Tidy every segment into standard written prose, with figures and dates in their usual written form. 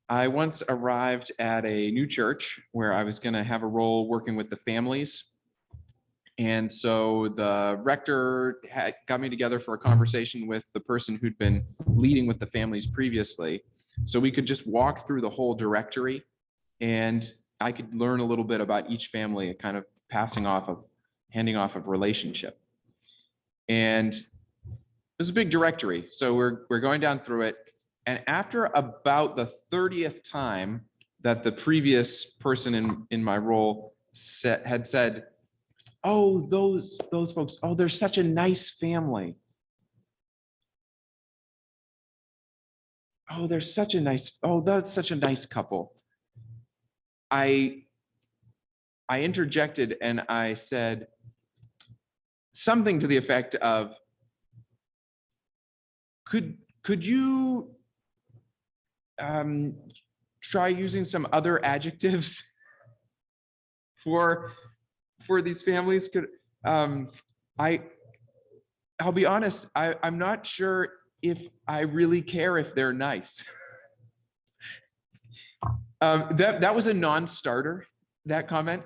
I once arrived at a new church where I was going to have a role working with the families. And so the rector got me together for a conversation with the person who'd been leading with the families previously. So we could just walk through the whole directory and I could learn a little bit about each family, kind of handing off of relationship. And it was a big directory. So we're going down through it. And after about the 30th time that the previous person in my role had said, "Oh, those folks, oh, they're such a nice family. Oh, that's such a nice couple." I interjected and I said something to the effect of, could you try using some other adjectives for these families? I'll be honest, I'm not sure if I really care if they're nice. That was a non-starter, that comment.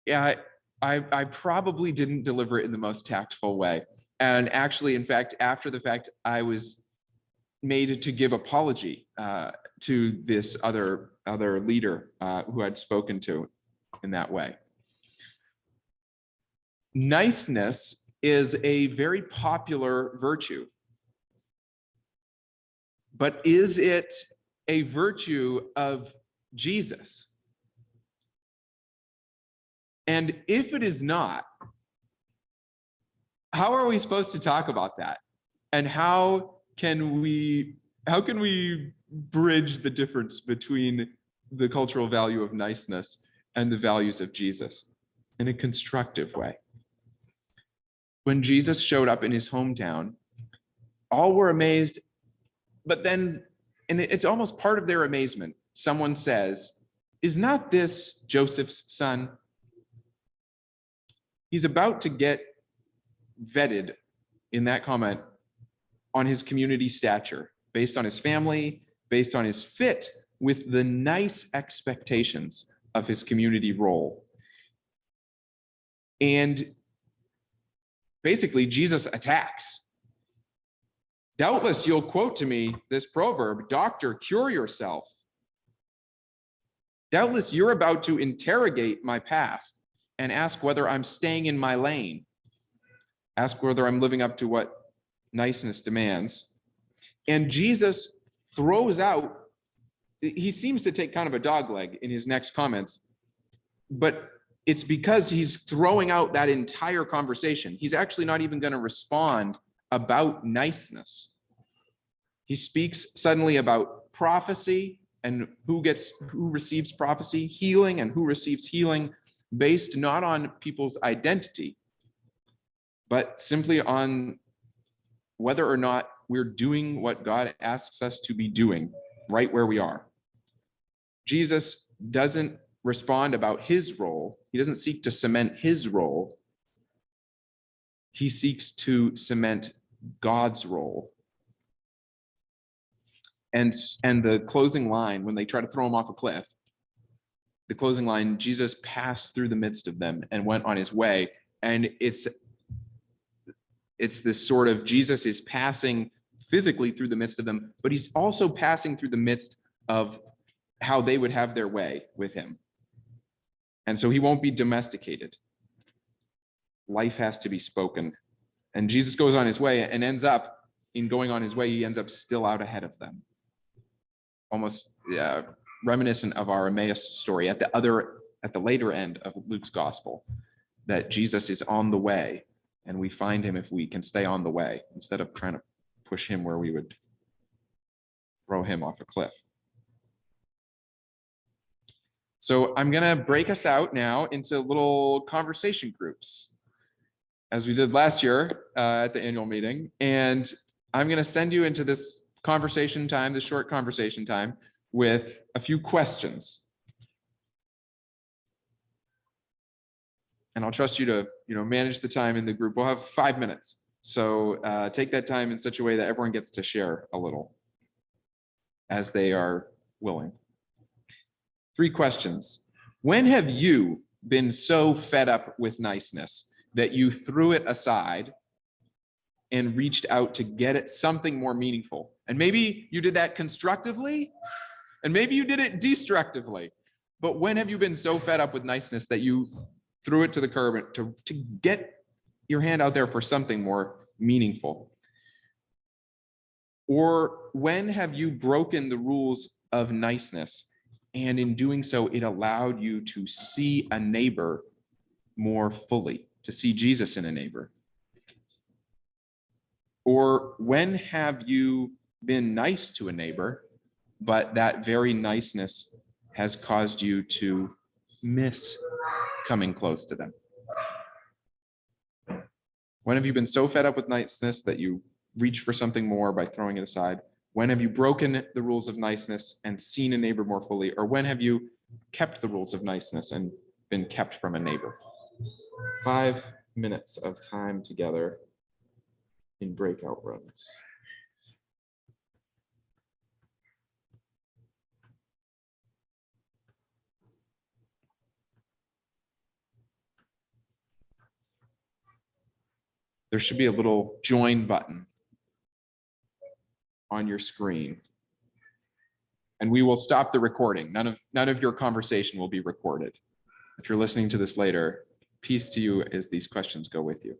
Yeah, I probably didn't deliver it in the most tactful way. And actually, in fact, after the fact, I was made to give apology to this other leader who I'd spoken to in that way. Niceness is a very popular virtue. But is it a virtue of Jesus? And if it is not, how are we supposed to talk about that? And how can we bridge the difference between the cultural value of niceness and the values of Jesus in a constructive way? When Jesus showed up in his hometown, all were amazed, but then, and it's almost part of their amazement, someone says, "Is not this Joseph's son?" He's about to get vetted in that comment on his community stature, based on his family, based on his fit with the nice expectations of his community role. And basically, Jesus attacks. "Doubtless you'll quote to me this proverb, 'Doctor, cure yourself.' Doubtless you're about to interrogate my past and ask whether I'm staying in my lane, ask whether I'm living up to what niceness demands." And Jesus throws out, he seems to take kind of a dogleg in his next comments, but it's because he's throwing out that entire conversation. He's actually not even going to respond about niceness. He speaks suddenly about prophecy and who receives prophecy, healing and who receives healing, based not on people's identity, but simply on whether or not we're doing what God asks us to be doing right where we are. Jesus doesn't respond about his role. He doesn't seek to cement his role. He seeks to cement God's role. And the closing line, when they try to throw him off a cliff, the closing line, Jesus passed through the midst of them and went on his way. And it's this sort of, Jesus is passing physically through the midst of them, but he's also passing through the midst of how they would have their way with him. And so he won't be domesticated. Life has to be spoken. And Jesus goes on his way and ends up, in going on his way, he ends up still out ahead of them. Almost reminiscent of our Emmaus story at the later end of Luke's gospel, that Jesus is on the way and we find him if we can stay on the way instead of trying to push him where we would throw him off a cliff. So I'm going to break us out now into little conversation groups, as we did last year at the annual meeting. And I'm going to send you into this conversation time, this short conversation time, with a few questions. And I'll trust you to, manage the time in the group. We'll have 5 minutes. So take that time in such a way that everyone gets to share a little. as they are willing. 3 questions. When have you been so fed up with niceness that you threw it aside and reached out to get at something more meaningful? And maybe you did that constructively, and maybe you did it destructively. But when have you been so fed up with niceness that you threw it to the curb to get your hand out there for something more meaningful? Or when have you broken the rules of niceness, and in doing so, it allowed you to see a neighbor more fully, to see Jesus in a neighbor? Or when have you been nice to a neighbor, but that very niceness has caused you to miss coming close to them? When have you been so fed up with niceness that you reach for something more by throwing it aside? When have you broken the rules of niceness and seen a neighbor more fully? Or when have you kept the rules of niceness and been kept from a neighbor? 5 minutes of time together in breakout rooms. There should be a little join button on your screen. And we will stop the recording. None of your conversation will be recorded. If you're listening to this later, peace to you as these questions go with you.